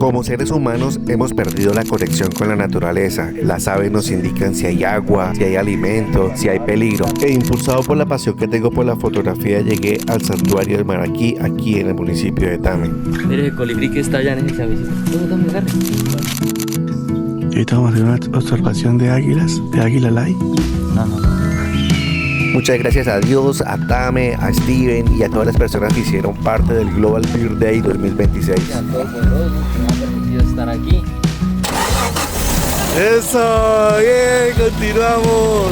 Como seres humanos hemos perdido la conexión con la naturaleza. Las aves nos indican si hay agua, si hay alimento, si hay peligro. E impulsado por la pasión que tengo por la fotografía, llegué al santuario del Maraquí, aquí en el municipio de Tame. Mire el colibrí que está allá en ese chavecito. Tome, agarre. Y ahorita vamos a hacer una observación de águilas, de águila lay. No. Muchas gracias a Dios, a Tame, a Steven y a todas las personas que hicieron parte del Global Bird Day 2026. A todos poderosos que me han permitido estar aquí. ¡Eso! ¡Bien! ¡Continuamos!